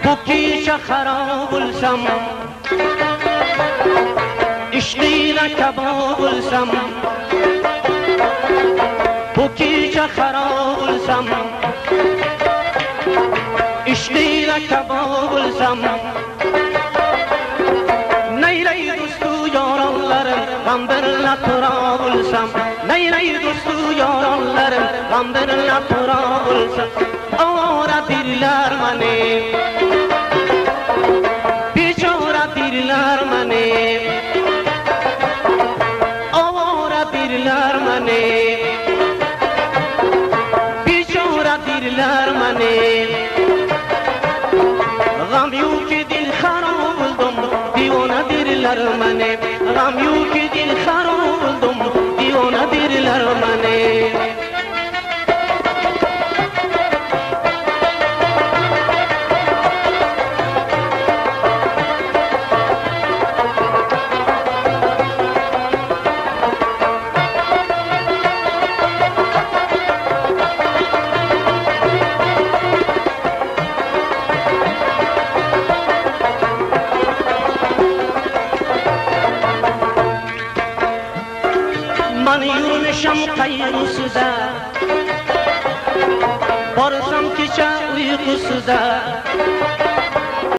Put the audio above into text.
bu kecha xarob bo'lsam, ishqida kabob bo'lsam, bu kecha xarob bo'lsam, ishqida kabob bo'lsam, naylay do'stu yoronlarim g'am birla turoq bo'lsam, naylay do'stu yoronlarim g'am birla turoq bo'lsam, ovora dillar mane, bechora dillar mane, ovora dillar mane, bechora dillar mane. غم یو که دل خراب بودم دیوانه دیرلر منه، غم یو که دل خراب بودم دیوانه دیرلر منه. من yurmuşam kaygısıda, barsam kecha uyqusuda,